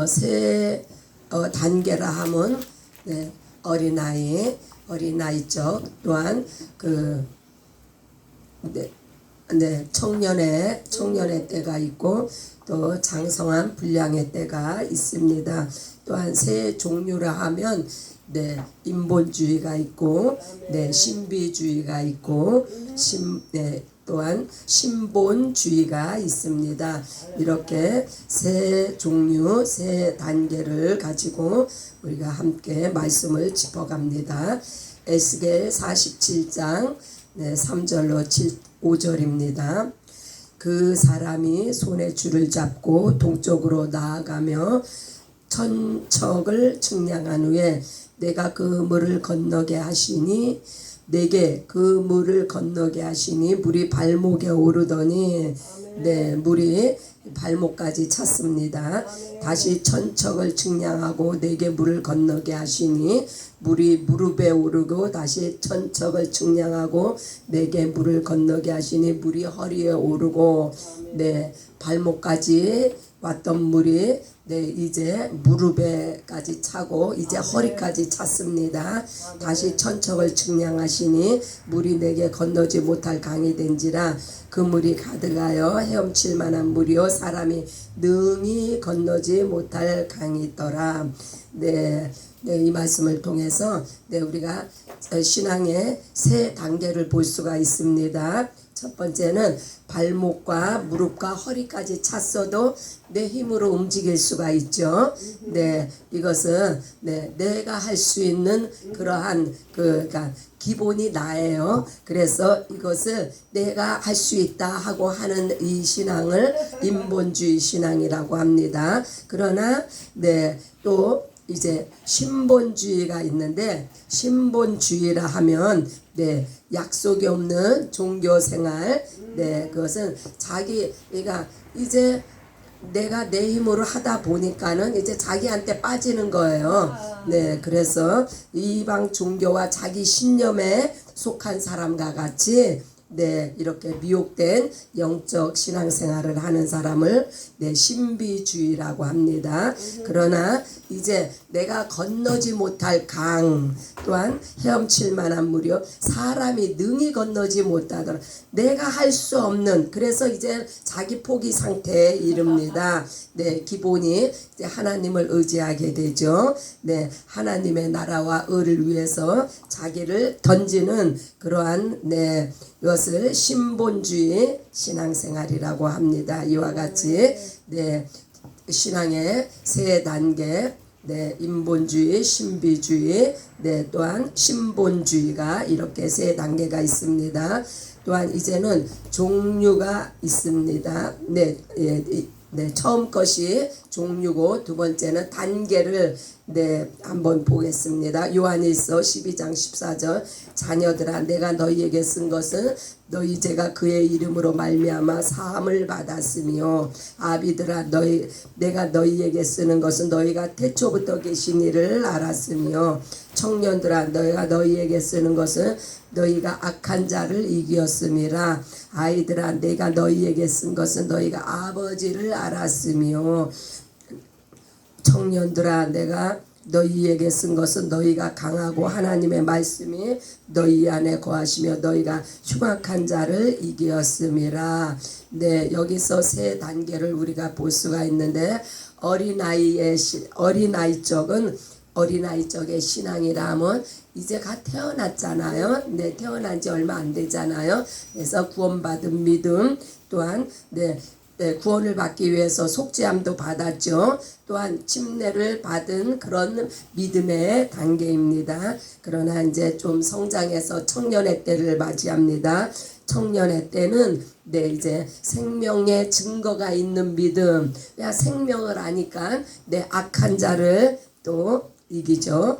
세 단계라 하면 네, 어린아이적 또한 청년의 때가 있고 또 장성한 분량의 때가 있습니다. 또한 세 종류라 하면 인본주의가 있고 신비주의가 있고 또한 신본주의가 있습니다. 이렇게 세 종류, 세 단계를 가지고 우리가 함께 말씀을 짚어갑니다. 에스겔 47장 3절로 5절입니다. 그 사람이 손에 줄을 잡고 동쪽으로 나아가며 천척을 측량한 후에 내가 그 물을 건너게 하시니 내게 그 물을 건너게 하시니 물이 발목에 오르더니 물이 발목까지 찼습니다. 다시 천척을 측량하고 내게 물을 건너게 하시니 물이 무릎에 오르고 다시 천척을 측량하고 내게 물을 건너게 하시니 물이 허리에 오르고 발목까지 왔던 물이 이제 무릎에까지 차고 이제 허리까지 찼습니다. 다시 천척을 측량하시니 물이 내게 건너지 못할 강이 된지라 그 물이 가득하여 헤엄칠 만한 물이요 사람이 능히 건너지 못할 강이더라. 이 말씀을 통해서 우리가 신앙의 세 단계를 볼 수가 있습니다. 첫 번째는 발목과 무릎과 허리까지 찼어도 내 힘으로 움직일 수가 있죠. 이것은 내가 할 수 있는 그러한 그러니까 기본이 나예요. 그래서 이것을 내가 할 수 있다 하고 하는 이 신앙을 인본주의 신앙이라고 합니다. 그러나 또 이제 신본주의가 있는데 신본주의라 하면 약속이 없는 종교 생활 그것은 자기가 이제 내가 내 힘으로 하다 보니까는 이제 자기한테 빠지는 거예요. 그래서 이방 종교와 자기 신념에 속한 사람과 같이 이렇게 미혹된 영적 신앙생활을 하는 사람을 신비주의라고 합니다. 그러나 이제 내가 건너지 못할 강 또한 헤엄칠 만한 물이요 사람이 능히 건너지 못하더라 내가 할 수 없는 그래서 이제 자기 포기 상태에 이릅니다. 기본이 이제 하나님을 의지하게 되죠. 하나님의 나라와 의를 위해서 자기를 던지는 그러한 이것을 신본주의 신앙생활이라고 합니다. 이와 같이 신앙의 세 단계 인본주의, 신비주의, 또한 신본주의가 이렇게 세 단계가 있습니다. 또한 이제는 종류가 있습니다. 처음 것이 종류고 두 번째는 단계를 한번 보겠습니다. 요한일서 12장 14절 자녀들아 내가 너희에게 쓴 것은 너희 죄가 그의 이름으로 말미암아 사함을 받았으며 아비들아 내가 너희에게 쓰는 것은 너희가 태초부터 계신 이를 알았으며 청년들아 너희가 너희에게 쓰는 것은 너희가 악한 자를 이기었음이라 아이들아 내가 너희에게 쓴 것은 너희가 아버지를 알았으며 청년들아 내가 너희에게 쓴 것은 너희가 강하고 하나님의 말씀이 너희 안에 거하시며 너희가 흉악한 자를 이기었음이라. 여기서 세 단계를 우리가 볼 수가 있는데 어린아이 쪽의 신앙이라 하면 이제 갓 태어났잖아요. 태어난 지 얼마 안 되잖아요. 그래서 구원받은 믿음 또한 구원을 받기 위해서 속죄함도 받았죠. 또한 침례를 받은 그런 믿음의 단계입니다. 그러나 이제 좀 성장해서 청년의 때를 맞이합니다. 청년의 때는 이제 생명의 증거가 있는 믿음. 생명을 아니까 악한 자를 또 이기죠.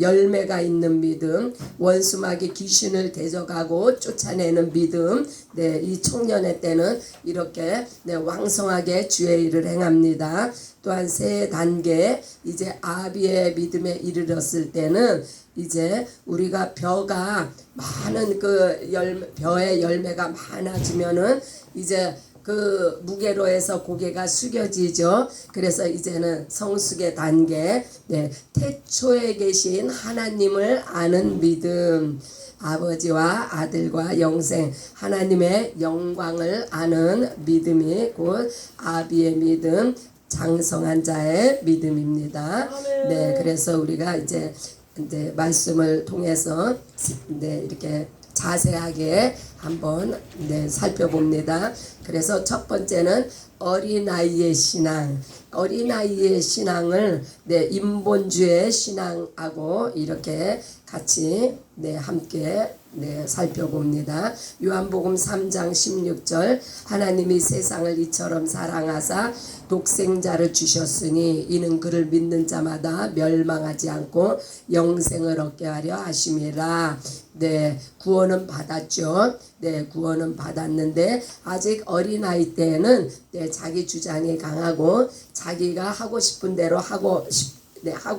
열매가 있는 믿음, 원수마귀 귀신을 대적하고 쫓아내는 믿음. 이 청년의 때는 이렇게 왕성하게 주의 일을 행합니다. 또한 세 단계 이제 아비의 믿음에 이르렀을 때는 이제 우리가 벼가 많은 벼의 열매가 많아지면은 이제 그 무게로 해서 고개가 숙여지죠. 그래서 이제는 성숙의 단계, 네, 태초에 계신 하나님을 아는 믿음, 아버지와 아들과 영생 하나님의 영광을 아는 믿음이 곧 아비의 믿음, 장성한 자의 믿음입니다. 네, 그래서 우리가 이제 말씀을 통해서 이렇게 자세하게 한번 살펴봅니다. 그래서 첫 번째는 어린아이의 신앙, 어린아이의 신앙을 인본주의 신앙하고 이렇게 같이 함께 살펴봅니다. 요한복음 3장 16절 하나님이 세상을 이처럼 사랑하사 독생자를 주셨으니 이는 그를 믿는 자마다 멸망하지 않고 영생을 얻게 하려 하심이라. 네, 구원은 받았죠. 네, 구원은 받았는데 아직 어린아이 때는 자기 주장이 강하고 자기가 하고 싶은 대로 하고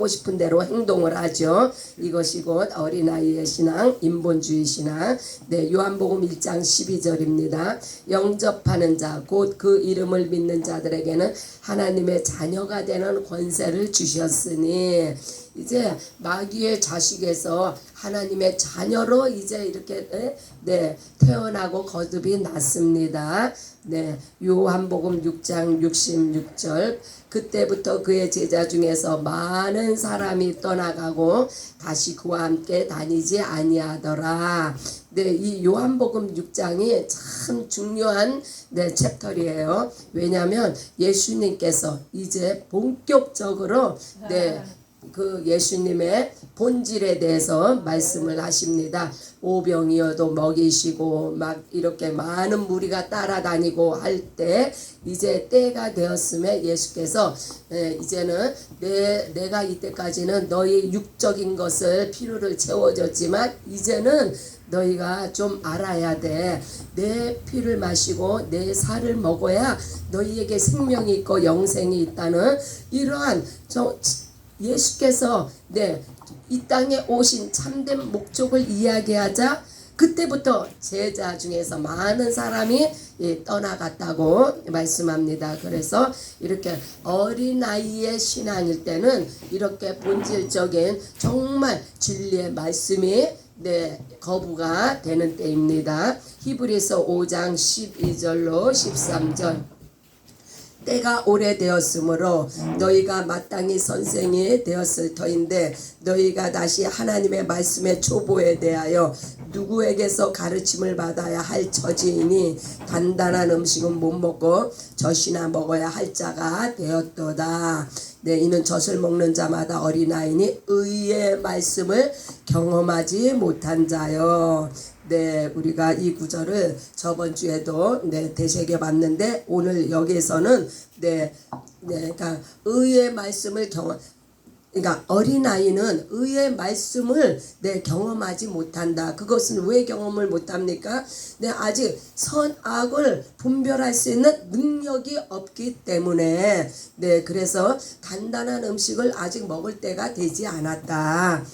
싶은 대로 행동을 하죠. 이것이 곧 어린아이의 신앙, 인본주의 신앙. 네, 요한복음 1장 12절입니다. 영접하는 자, 곧 그 이름을 믿는 자들에게는 하나님의 자녀가 되는 권세를 주셨으니, 이제 마귀의 자식에서 하나님의 자녀로 이제 이렇게 태어나고 거듭이 났습니다. 네, 요한복음 6장 66절 그때부터 그의 제자 중에서 많은 사람이 떠나가고 다시 그와 함께 다니지 아니하더라. 네, 이 요한복음 6장이 참 중요한 챕터이에요. 왜냐하면 예수님께서 이제 본격적으로 그 예수님의 본질에 대해서 말씀을 하십니다. 오병이어도 먹이시고 막 이렇게 많은 무리가 따라다니고 할 때 이제 때가 되었음에 예수께서 이제는 내가 이때까지는 너희 육적인 것을 필요를 채워줬지만 이제는 너희가 좀 알아야 돼. 내 피를 마시고 내 살을 먹어야 너희에게 생명이 있고 영생이 있다는 이러한 예수께서 이 땅에 오신 참된 목적을 이야기하자 그때부터 제자 중에서 많은 사람이 떠나갔다고 말씀합니다. 그래서 이렇게 어린아이의 신앙일 때는 이렇게 본질적인 정말 진리의 말씀이 거부가 되는 때입니다. 히브리서 5장 12절로 13절 때가 오래되었으므로 너희가 마땅히 선생이 되었을 터인데 너희가 다시 하나님의 말씀의 초보에 대하여 누구에게서 가르침을 받아야 할 처지이니 단단한 음식은 못 먹고 젖이나 먹어야 할 자가 되었도다. 네, 이는 젖을 먹는 자마다 어린아이니 의의 말씀을 경험하지 못한 자요. 네, 우리가 이 구절을 저번 주에도 되새겨 봤는데 오늘 여기에서는 그러니까 의의 말씀을 그러니까 어린아이는 의의 말씀을 경험하지 못한다. 그것은 왜 경험을 못합니까? 아직 선악을 분별할 수 있는 능력이 없기 때문에 그래서 단단한 음식을 아직 먹을 때가 되지 않았다.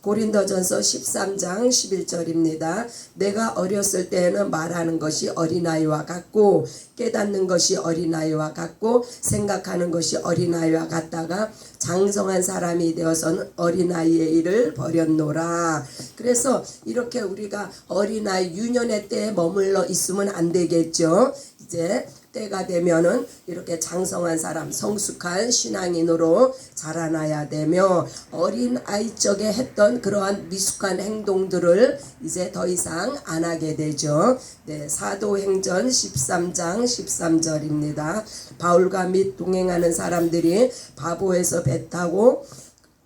고린도전서 13장 11절입니다. 내가 어렸을 때에는 말하는 것이 어린아이와 같고 깨닫는 것이 어린아이와 같고 생각하는 것이 어린아이와 같다가 장성한 사람이 되어서는 어린아이의 일을 버렸노라. 그래서 이렇게 우리가 어린아이 유년의 때에 머물러 있으면 안 되겠죠. 이제 때가 되면은 이렇게 장성한 사람, 성숙한 신앙인으로 자라나야 되며 어린 아이 적에 했던 그러한 미숙한 행동들을 이제 더 이상 안 하게 되죠. 사도행전 13장 13절입니다. 바울과 및 동행하는 사람들이 바보에서 배 타고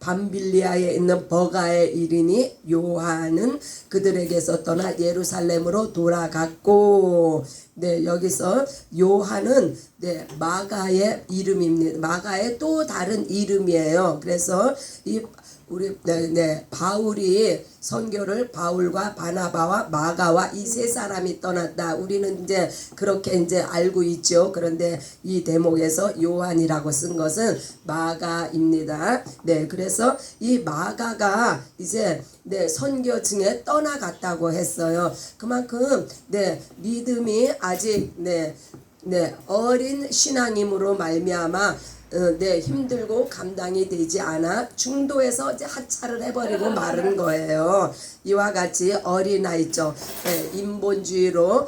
밤빌리아에 있는 버가에 이르니 요한은 그들에게서 떠나 예루살렘으로 돌아갔고 여기서 요한은 마가의 이름입니다. 마가의 또 다른 이름이에요. 그래서 이 우리 바울이 선교를 바울과 바나바와 마가와 이 세 사람이 떠났다. 우리는 이제 그렇게 이제 알고 있죠. 그런데 이 대목에서 요한이라고 쓴 것은 마가입니다. 네, 그래서 이 마가가 이제 선교증에 떠나갔다고 했어요. 그만큼 믿음이 아직 어린 신앙임으로 말미암아 힘들고 감당이 되지 않아 중도에서 이제 하차를 해버리고 마른 거예요. 이와 같이 어린아이죠. 인본주의로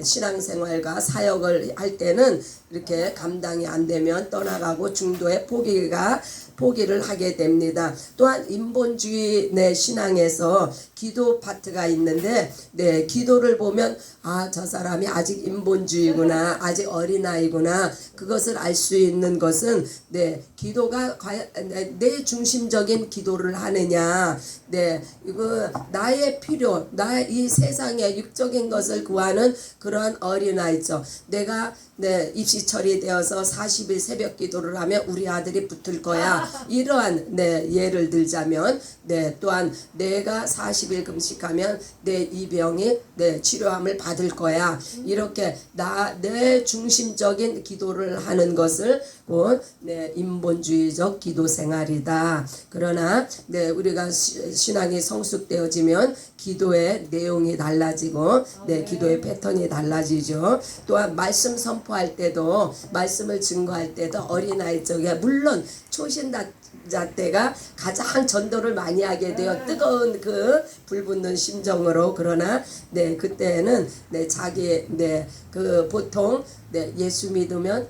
신앙생활과 사역을 할 때는 이렇게 감당이 안 되면 떠나가고 중도에 포기를 하게 됩니다. 또한 인본주의 신앙에서 기도 파트가 있는데 기도를 보면 저 사람이 아직 인본주의구나, 아직 어린아이구나, 그것을 알 수 있는 것은 기도가 과연 내 중심적인 기도를 하느냐, 이거 나의 필요, 이 세상의 육적인 것을 구하는 그러한 어린아이죠. 내가 입시 처리되어서 40일 새벽 기도를 하면 우리 아들이 붙을 거야. 이러한 예를 들자면 또한 내가 40일 금식하면 이 병이 치료함을 받을 거야. 이렇게 내 중심적인 기도를 하는 것을 곧 인본주의적 기도 생활이다. 그러나 우리가 신앙이 성숙되어지면 기도의 내용이 달라지고 기도의 패턴이 달라지죠. 또한 말씀 선포할 때도, 말씀을 증거할 때도 어린아이 쪽에, 물론 초신자 때가 가장 전도를 많이 하게 되어 뜨거운 그 불붙는 심정으로, 그러나 그때는 자기 보통 예수 믿으면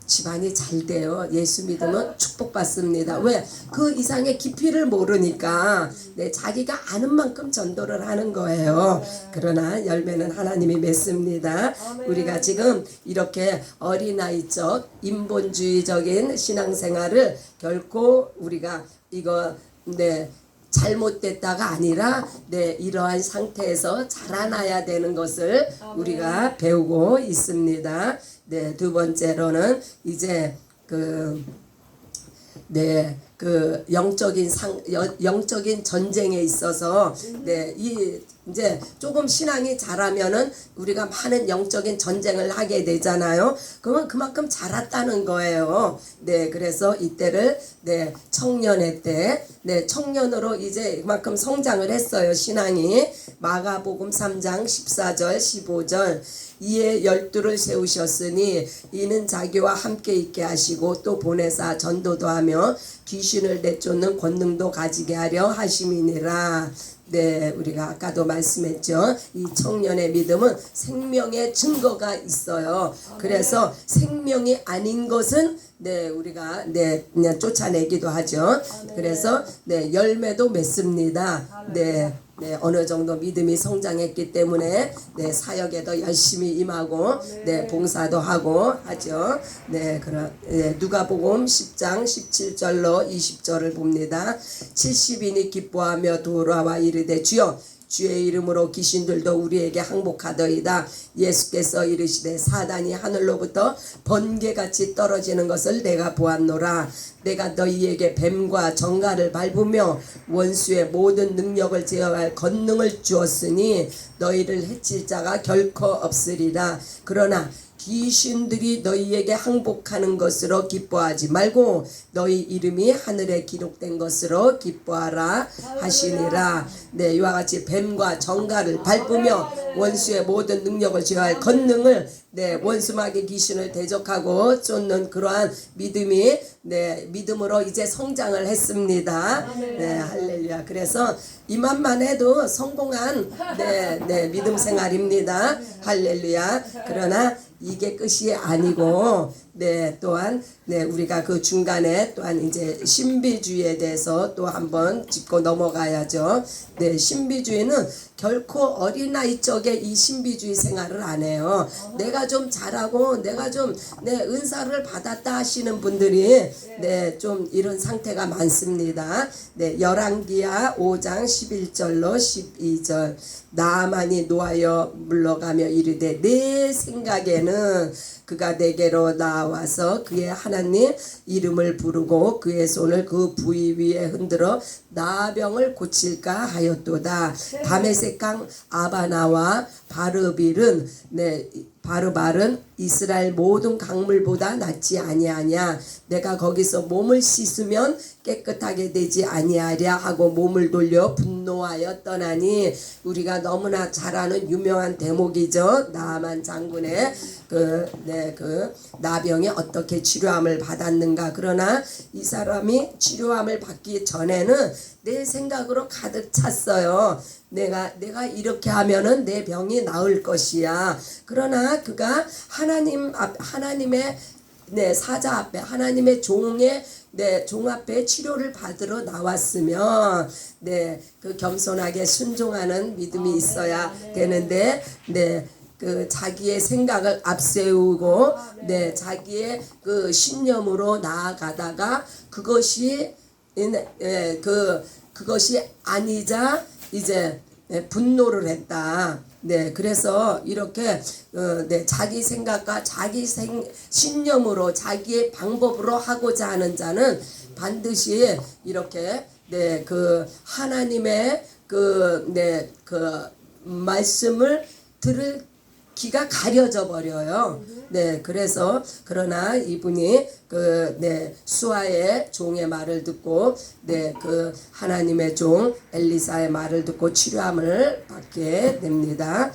집안이 잘 돼요. 예수 믿으면 축복받습니다. 왜? 그 이상의 깊이를 모르니까 자기가 아는 만큼 전도를 하는 거예요. 그러나 열매는 하나님이 맺습니다. 우리가 지금 이렇게 어린아이적 인본주의적인 신앙생활을 결코 우리가 잘못됐다가 아니라 이러한 상태에서 자라나야 되는 것을 우리가 배우고 있습니다. 두 번째로는 이제 영적인 전쟁에 있어서 이제 조금 신앙이 자라면은 우리가 많은 영적인 전쟁을 하게 되잖아요. 그러면 그만큼 자랐다는 거예요. 그래서 이때를 청년의 때, 청년으로 이제 그만큼 성장을 했어요. 신앙이. 마가복음 3장 14절 15절. 이에 12를 세우셨으니 이는 자기와 함께 있게 하시고 또 보내사 전도도 하며 귀신을 내쫓는 권능도 가지게 하려 하심이니라. 우리가 아까도 말씀했죠. 이 청년의 믿음은 생명의 증거가 있어요. 그래서 생명이 아닌 것은 우리가 그냥 쫓아내기도 하죠. 그래서 열매도 맺습니다. 어느 정도 믿음이 성장했기 때문에 사역에도 열심히 임하고 봉사도 하고 하죠. 누가복음 10장 17절로 20절을 봅니다. 70인이 기뻐하며 돌아와 이르되 주여 주의 이름으로 귀신들도 우리에게 항복하더이다. 예수께서 이르시되 사단이 하늘로부터 번개같이 떨어지는 것을 내가 보았노라. 내가 너희에게 뱀과 정갈을 밟으며 원수의 모든 능력을 제어할 권능을 주었으니 너희를 해칠 자가 결코 없으리라. 그러나 귀신들이 너희에게 항복하는 것으로 기뻐하지 말고 너희 이름이 하늘에 기록된 것으로 기뻐하라 하시니라. 이와 같이 뱀과 정갈을 밟으며 원수의 모든 능력을 제어할 권능을 원수마귀 귀신을 대적하고 쫓는 그러한 믿음이 믿음으로 이제 성장을 했습니다. 할렐루야. 그래서 이만만 해도 성공한 믿음 생활입니다. 할렐루야. 그러나 이게 끝이 아니고 또한 우리가 그 중간에 또한 이제 신비주의에 대해서 또 한번 짚고 넘어가야죠. 신비주의는 결코 어린아이 쪽에 이 신비주의 생활을 안 해요. 내가 좀 잘하고 내가 좀 은사를 받았다 하시는 분들이 좀 이런 상태가 많습니다. 열왕기하 5장 11절로 12절. 나아만이 노하여 물러가며 이르되 내 생각에는 그가 내게로 나와서 그의 하나님 이름을 부르고 그의 손을 그 부위 위에 흔들어 나병을 고칠까 하였도다. 다메섹강 아바나와 바르빌은 바르발은 이스라엘 모든 강물보다 낫지 아니하냐. 내가 거기서 몸을 씻으면 깨끗하게 되지 아니하랴 하고 몸을 돌려 분노하여 떠나니. 우리가 너무나 잘 아는 유명한 대목이죠. 나아만 장군의 그 나병이 어떻게 치료함을 받았는가. 그러나 이 사람이 치료함을 받기 전에는 내 생각으로 가득 찼어요. 내가 이렇게 하면은 내 병이 나을 것이야. 그러나 그가 하나님의 사자 앞에, 하나님의 종의 종 앞에 치료를 받으러 나왔으면 그 겸손하게 순종하는 믿음이 있어야 되는데 그 자기의 생각을 앞세우고 자기의 그 신념으로 나아가다가 그것이 아니자 이제 분노를 했다. 그래서 이렇게 자기 생각과 자기 신념으로 자기의 방법으로 하고자 하는 자는 반드시 이렇게 그 하나님의 그 말씀을 들을 귀가 가려져 버려요. 그래서 그러나 이분이 수아의 종의 말을 듣고 그 하나님의 종 엘리사의 말을 듣고 치료함을 받게 됩니다.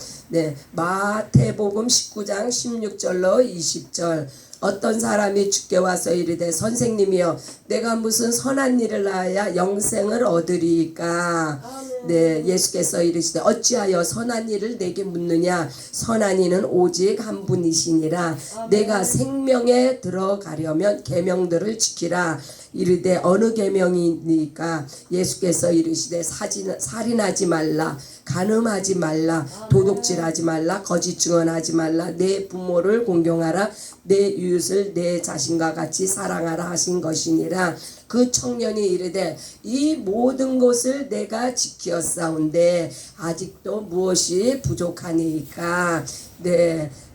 마태복음 19장 16절로 20절. 어떤 사람이 주께 와서 이르되 선생님이여 내가 무슨 선한 일을 하여 영생을 얻으리이까. 예수께서 이르시되 어찌하여 선한 일을 내게 묻느냐. 선한 이는 오직 한 분이시니라. 내가 생명에 들어가려면 계명들을 지키라. 이르되 어느 계명이니까. 예수께서 이르시되 살인하지 말라, 간음하지 말라, 도둑질하지 말라, 거짓 증언하지 말라, 내 부모를 공경하라, 내 이웃을 내 자신과 같이 사랑하라 하신 것이니라. 그 청년이 이르되 이 모든 것을 내가 지키었사온데 아직도 무엇이 부족하니까.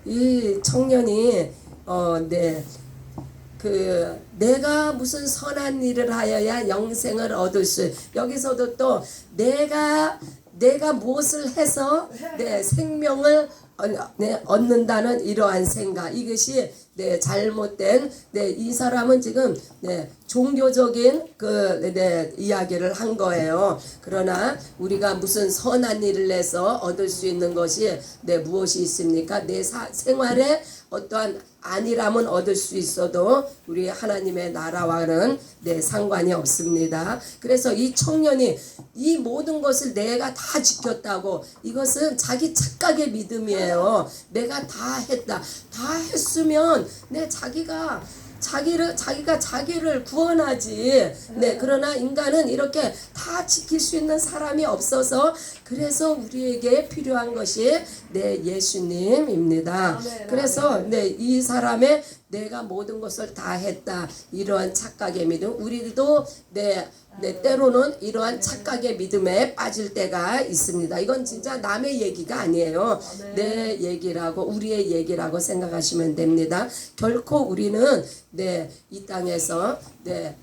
이 청년이 내가 무슨 선한 일을 하여야 영생을 얻을 수. 여기서도 또 내가 무엇을 해서 내 생명을 얻는다는 이러한 생각, 이것이 잘못된 이 사람은 지금 종교적인 이야기를 한 거예요. 그러나 우리가 무슨 선한 일을 해서 얻을 수 있는 것이 무엇이 있습니까? 내 생활에 어떠한 안일함은 얻을 수 있어도 우리 하나님의 나라와는 상관이 없습니다. 그래서 이 청년이 이 모든 것을 내가 다 지켰다고, 이것은 자기 착각의 믿음이에요. 내가 다 했다. 다 했으면 자기가 자기를 구원하지. 그러나 인간은 이렇게 다 지킬 수 있는 사람이 없어서, 그래서 우리에게 필요한 것이 예수님입니다. 그래서 이 사람의 내가 모든 것을 다 했다, 이러한 착각의 믿음, 우리도 때로는 이러한 착각의 믿음에 빠질 때가 있습니다. 이건 진짜 남의 얘기가 아니에요. 내 얘기라고, 우리의 얘기라고 생각하시면 됩니다. 결코 우리는 이 땅에서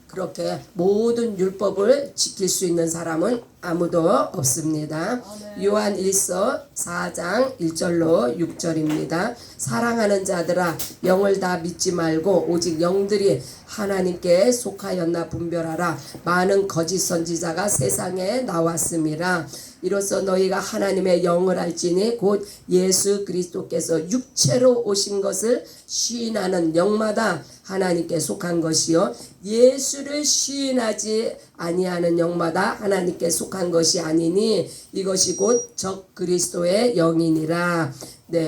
그렇게 모든 율법을 지킬 수 있는 사람은 아무도 없습니다. 요한 1서 4장 1절로 6절입니다. 사랑하는 자들아, 영을 다 믿지 말고 오직 영들이 하나님께 속하였나 분별하라. 많은 거짓 선지자가 세상에 나왔음이라. 이로써 너희가 하나님의 영을 알지니 곧 예수 그리스도께서 육체로 오신 것을 시인하는 영마다 하나님께 속한 것이요, 예수를 시인하지 아니하는 영마다 하나님께 속한 것이 아니니 이것이 곧 적 그리스도의 영이니라.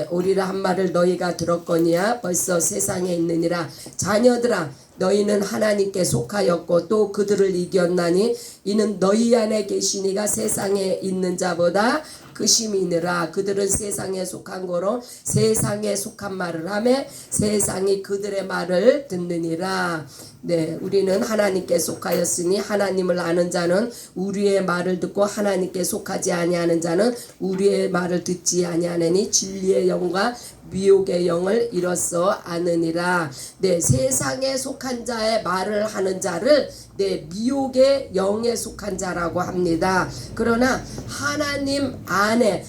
오리라 한 말을 너희가 들었거니와 벌써 세상에 있느니라. 자녀들아, 너희는 하나님께 속하였고 또 그들을 이겼나니 이는 너희 안에 계신 이가 세상에 있는 자보다 그심이니라. 그들은 세상에 속한 거로 세상에 속한 말을 하며 세상이 그들의 말을 듣느니라. 네, 우리는 하나님께 속하였으니 하나님을 아는 자는 우리의 말을 듣고 하나님께 속하지 아니하는 자는 우리의 말을 듣지 아니하느니 진리의 영과 미혹의 영을 이로써 아느니라. 네, 세상에 속한 자의 말을 하는 자를 미혹의 영에 속한 자라고 합니다. 그러나 하나님 안에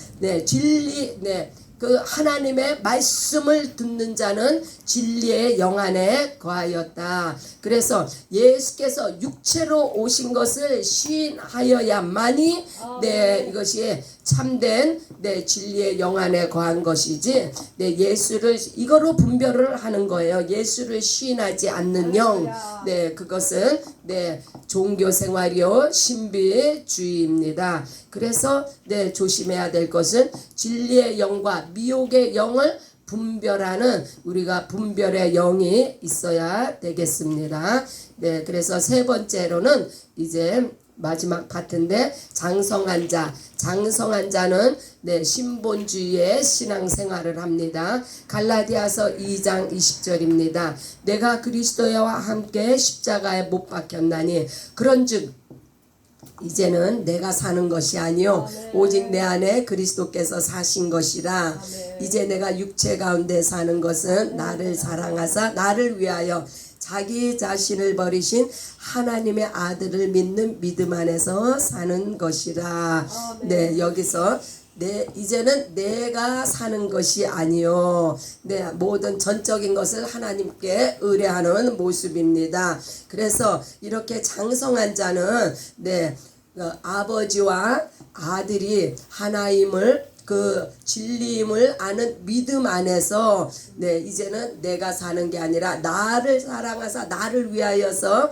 진리 그 하나님의 말씀을 듣는 자는 진리의 영 안에 거하였다. 그래서 예수께서 육체로 오신 것을 시인하여야만이 이것이 참된 진리의 영 안에 거한 것이지 예수를 이거로 분별을 하는 거예요. 예수를 시인하지 않는 영, 그것은 종교 생활이요 신비주의입니다. 그래서 조심해야 될 것은 진리의 영과 미혹의 영을 분별하는 우리가 분별의 영이 있어야 되겠습니다. 그래서 세 번째로는 이제 마지막 파트인데 장성한 자는 신본주의의 신앙생활을 합니다. 갈라디아서 2장 20절입니다. 내가 그리스도와 함께 십자가에 못 박혔나니 그런즉 이제는 내가 사는 것이 아니요 오직 내 안에 그리스도께서 사신 것이라. 이제 내가 육체 가운데 사는 것은 나를 사랑하사 나를 위하여 자기 자신을 버리신 하나님의 아들을 믿는 믿음 안에서 사는 것이라. 여기서 이제는 내가 사는 것이 아니요 모든 전적인 것을 하나님께 의뢰하는 모습입니다. 그래서 이렇게 장성한 자는 아버지와 아들이 하나임을 그 진리임을 아는 믿음 안에서 이제는 내가 사는 게 아니라 나를 사랑하사 나를 위하여서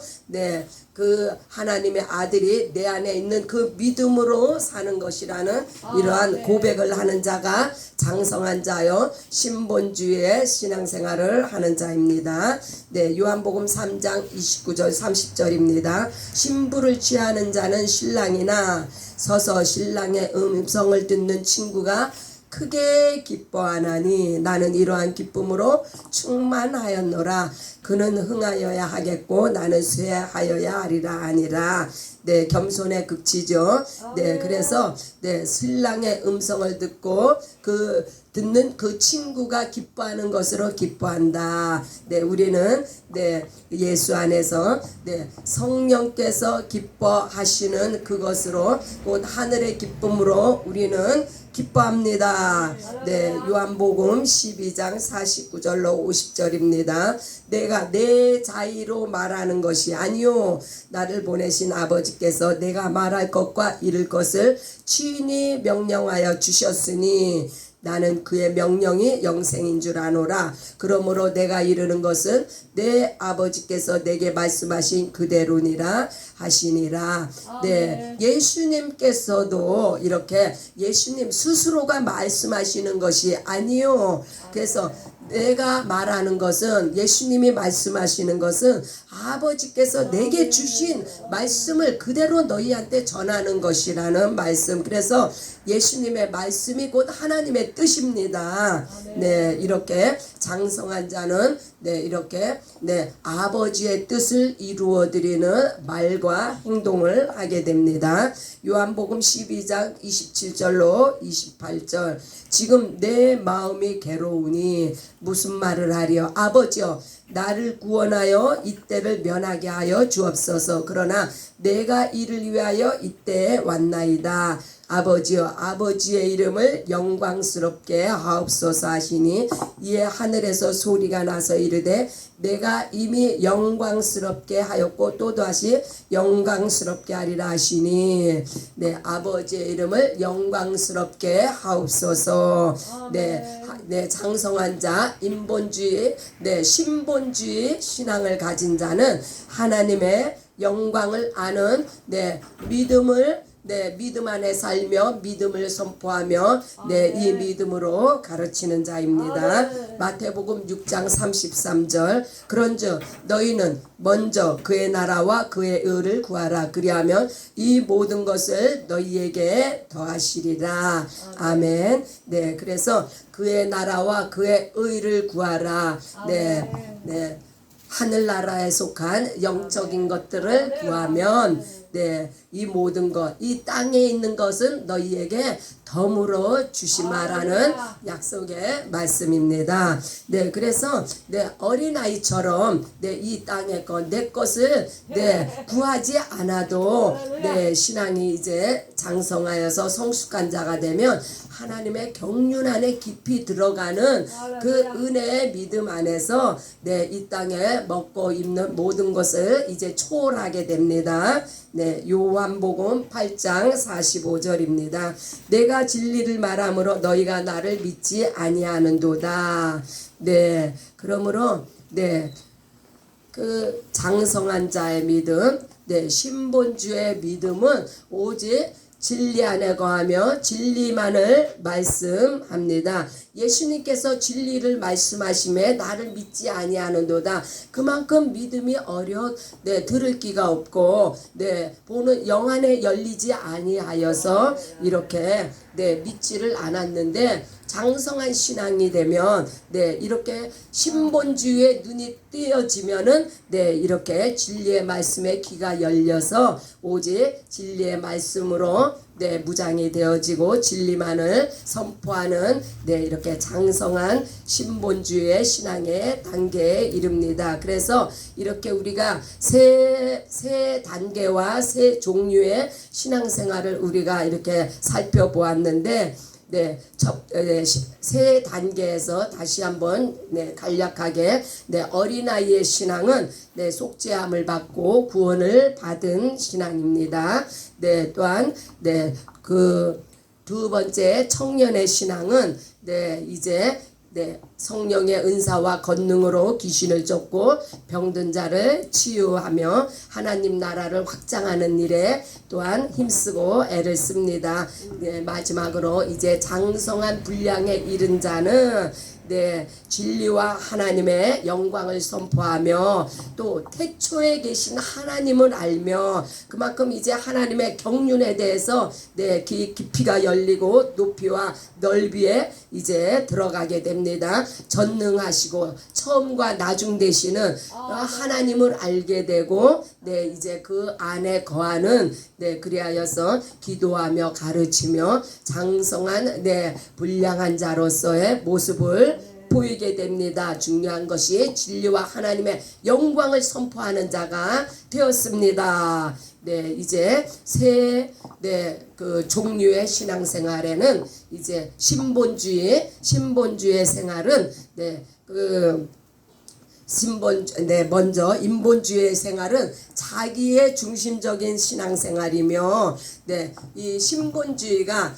그 하나님의 아들이 내 안에 있는 그 믿음으로 사는 것이라는 이러한 고백을 하는 자가 장성한 자요 신본주의의 신앙생활을 하는 자입니다. 요한복음 3장 29절 30절입니다. 신부를 취하는 자는 신랑이나 서서 신랑의 음성을 듣는 친구가 크게 기뻐하나니 나는 이러한 기쁨으로 충만하였노라. 그는 흥하여야 하겠고 나는 쇠하여야 하리라 아니라. 겸손의 극치죠. 그래서 신랑의 음성을 듣고 그 듣는 그 친구가 기뻐하는 것으로 기뻐한다. 우리는 예수 안에서 성령께서 기뻐하시는 그것으로 곧 하늘의 기쁨으로 우리는 기뻐합니다. 요한복음 12장 49절로 50절입니다. 내가 내 자의로 말하는 것이 아니요 나를 보내신 아버지께서 내가 말할 것과 이룰 것을 친히 명령하여 주셨으니 나는 그의 명령이 영생인 줄 아노라. 그러므로 내가 이르는 것은 내 아버지께서 내게 말씀하신 그대로니라 하시니라. 예수님께서도 이렇게 예수님 스스로가 말씀하시는 것이 아니요. 그래서 내가 말하는 것은 예수님이 말씀하시는 것은 아버지께서 내게 주신 말씀을 그대로 너희한테 전하는 것이라는 말씀. 그래서 예수님의 말씀이 곧 하나님의 뜻입니다. 이렇게 장성한 자는 이렇게 아버지의 뜻을 이루어 드리는 말과 행동을 하게 됩니다. 요한복음 12장 27절로 28절. 지금 내 마음이 괴로우니 무슨 말을 하려? 아버지여 나를 구원하여 이때를 면하게 하여 주옵소서. 그러나 내가 이를 위하여 이때에 왔나이다. 아버지여 아버지의 이름을 영광스럽게 하옵소서 하시니 이에 하늘에서 소리가 나서 이르되 내가 이미 영광스럽게 하였고 또 다시 영광스럽게 하리라 하시니 아버지의 이름을 영광스럽게 하옵소서. 장성한 자 인본주의 신본주의 신앙을 가진 자는 하나님의 영광을 아는 믿음을 네, 믿음 안에 살며 믿음을 선포하며 네, 이 믿음으로 가르치는 자입니다. 마태복음 6장 33절 그런즉 너희는 먼저 그의 나라와 그의 의를 구하라. 그리하면 이 모든 것을 너희에게 더하시리라. 아멘. 네, 그래서 그의 나라와 그의 의를 구하라. 네, 네. 하늘나라에 속한 영적인 것들을 구하면 네, 이 모든 것, 이 땅에 있는 것은 너희에게 덤으로 주시마라는 약속의 말씀입니다. 네, 그래서 네, 어린아이처럼 네, 이 땅의 것, 내 것을 네, 구하지 않아도 네, 신앙이 이제 장성하여서 성숙한 자가 되면 하나님의 경륜 안에 깊이 들어가는 그 은혜의 믿음 안에서 네, 이 땅에 먹고 입는 모든 것을 이제 초월하게 됩니다. 네, 요한복음 8장 45절입니다. 내가 진리를 말함으로 너희가 나를 믿지 아니하는도다. 네, 그러므로 네, 그 장성한 자의 믿음, 네, 신본주의 믿음은 오직 진리 안에 거하며 진리만을 말씀합니다. 예수님께서 진리를 말씀하심에 나를 믿지 아니하는도다. 그만큼 믿음이 네, 들을 기가 없고 네, 보는 영 안에 열리지 아니하여서 이렇게 네, 믿지를 않았는데 장성한 신앙이 되면 네, 이렇게 신본주의의 눈이 띄어지면은 네, 이렇게 진리의 말씀에 귀가 열려서 오직 진리의 말씀으로 네, 무장이 되어지고 진리만을 선포하는 네, 이렇게 장성한 신본주의의 신앙의 단계에 이릅니다. 그래서 이렇게 우리가 세 단계와 세 종류의 신앙생활을 우리가 이렇게 살펴보았는데 네, 세 단계에서 다시 한번 네, 간략하게 네, 어린아이의 신앙은 네, 속죄함을 받고 구원을 받은 신앙입니다. 네, 또한 네, 그 두 번째 청년의 신앙은 네, 이제 네, 성령의 은사와 권능으로 귀신을 쫓고 병든 자를 치유하며 하나님 나라를 확장하는 일에 또한 힘쓰고 애를 씁니다. 네, 마지막으로 이제 장성한 분량에 이른 자는 네, 진리와 하나님의 영광을 선포하며 또 태초에 계신 하나님을 알며 그만큼 이제 하나님의 경륜에 대해서 네, 깊이가 열리고 높이와 넓이에 이제 들어가게 됩니다. 전능하시고 처음과 나중 되시는 하나님을 알게 되고 네, 이제 그 안에 거하는 네, 그리하여서 기도하며 가르치며 장성한 네, 불량한 자로서의 모습을 보이게 됩니다. 중요한 것이 진리와 하나님의 영광을 선포하는 자가 되었습니다. 네, 이제 그 종류의 신앙생활에는 이제 신본주의 생활은 먼저 인본주의 생활은 자기의 중심적인 신앙생활이며 이 신본주의가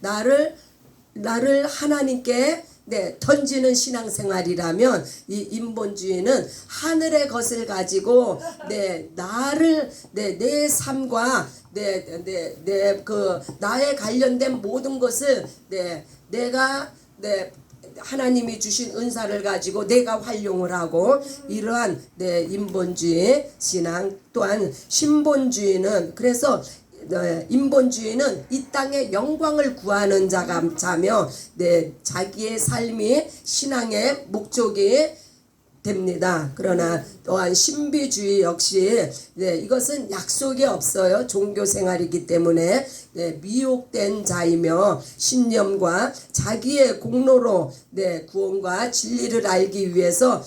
나를 하나님께 던지는 신앙생활이라면 이 인본주의는 하늘의 것을 가지고 나를 내 삶과 나에 관련된 모든 것을 내가 하나님이 주신 은사를 가지고 내가 활용을 하고 이러한 인본주의 신앙 또한 신본주의는 그래서 인본주의는 이 땅의 영광을 구하는 자며 자기의 삶이 신앙의 목적이 됩니다. 그러나 또한 신비주의 역시 이것은 약속이 없어요. 종교 생활이기 때문에 미혹된 자이며 신념과 자기의 공로로 구원과 진리를 알기 위해서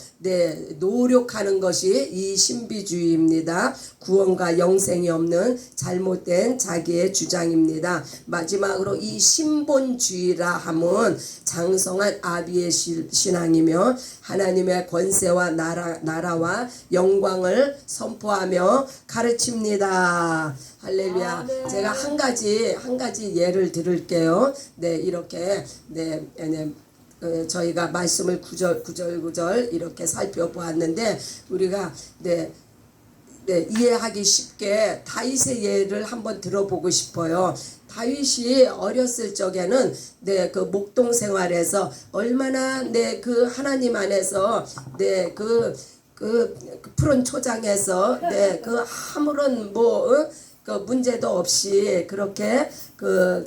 노력하는 것이 이 신비주의입니다. 구원과 영생이 없는 잘못된 자기의 주장입니다. 마지막으로 이 신본주의라 함은 장성한 아비의 신앙이며 하나님의 권세와 나라와 영광을 선포하며 가르칩니다. 할렐루야. 제가 한 가지 예를 들을게요. 이렇게 저희가 말씀을 구절 이렇게 살펴보았는데 우리가 네, 이해하기 쉽게 다윗의 예를 한번 들어보고 싶어요. 다윗이 어렸을 적에는 그 목동 생활에서 얼마나 그 하나님 안에서 그 푸른 초장에서 그 아무런 그 문제도 없이 그렇게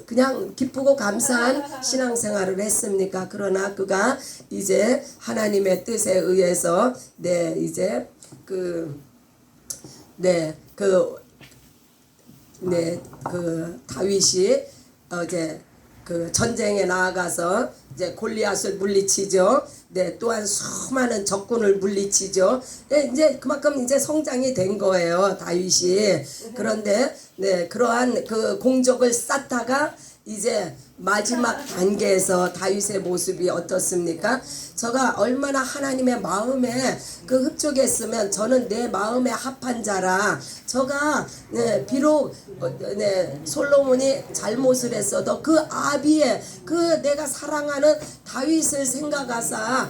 그냥 기쁘고 감사한 신앙생활을 했습니까? 그러나 그가 이제 하나님의 뜻에 의해서 이제 다윗이 그 전쟁에 나아가서 이제 골리앗을 물리치죠. 또한 수많은 적군을 물리치죠. 이제 그만큼 이제 성장이 된 거예요, 다윗이. 그런데 그러한 그 공적을 쌓다가 이제 마지막 단계에서 다윗의 모습이 어떻습니까? 저가 얼마나 하나님의 마음에 흡족했으면 저는 내 마음에 합한 자라. 저가 비록 솔로몬이 잘못을 했어도 그 아비의 내가 사랑하는 다윗을 생각하사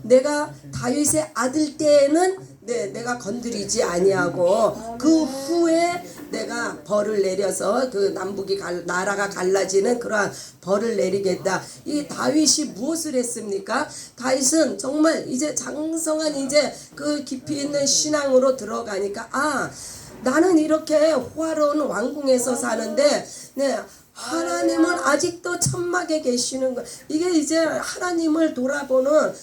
내가 다윗의 아들 때에는 내가 건드리지 아니하고 그 후에 내가 벌을 내려서 그 남북이 나라가 갈라지는 그러한 벌을 내리겠다. 이 다윗이 무엇을 했습니까? 다윗은 정말 이제 장성한 이제 그 깊이 있는 신앙으로 들어가니까 나는 이렇게 호화로운 왕궁에서 사는데 하나님은 아직도 천막에 계시는 거. 이게 이제 하나님을 돌아보는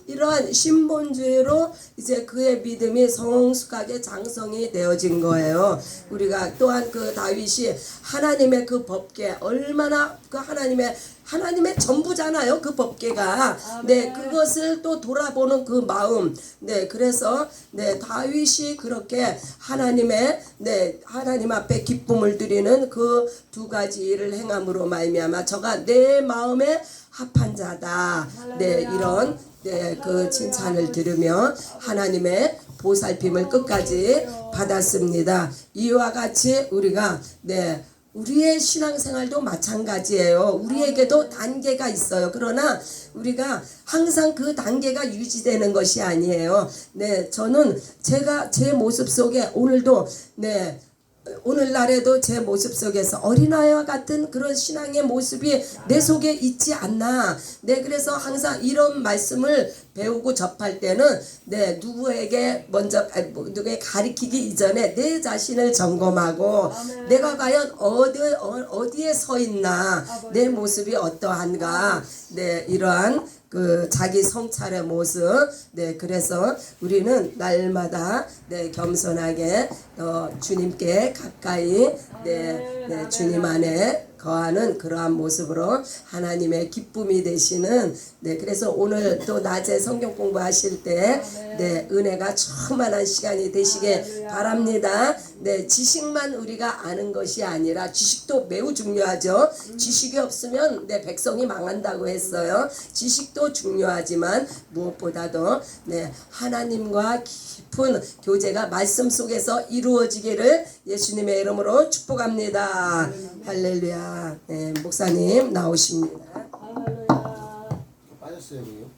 이러한 신본주의로 이제 그의 믿음이 성숙하게 장성이 되어진 거예요. 우리가 또한 그 다윗이 하나님의 그 법궤 얼마나 그 하나님의 전부잖아요. 그 법궤가. 그것을 또 돌아보는 그 마음. 그래서 다윗이 그렇게 하나님 앞에 기쁨을 드리는 그 두 가지 일을 행함으로 말미암아 저가 내 마음에 합한 자다. 이런 그 칭찬을 들으며 하나님의 보살핌을 끝까지 받았습니다. 이와 같이 우리가 우리의 신앙생활도 마찬가지예요. 우리에게도 단계가 있어요. 그러나 우리가 항상 그 단계가 유지되는 것이 아니에요. 저는 제 모습 속에 오늘도 오늘날에도 제 모습 속에서 어린아이와 같은 그런 신앙의 모습이 내 속에 있지 않나. 그래서 항상 이런 말씀을 배우고 접할 때는 누구에게 누구에게 가리키기 이전에 내 자신을 점검하고 내가 과연 어디에 서 있나, 내 모습이 어떠한가, 이러한 그 자기 성찰의 모습. 그래서 우리는 날마다 겸손하게 주님께 가까이 주님 안에 거하는 그러한 모습으로 하나님의 기쁨이 되시는 그래서 오늘 또 낮에 성경 공부하실 때 은혜가 충만한 시간이 되시게 바랍니다. 지식만 우리가 아는 것이 아니라 지식도 매우 중요하죠. 지식이 없으면 백성이 망한다고 했어요. 지식도 중요하지만 무엇보다도 하나님과 깊은 교제가 말씀 속에서 이루어지기를 예수님의 이름으로 축복합니다. 할렐루야. 목사님 나오십니다. 빠졌어요, 그요?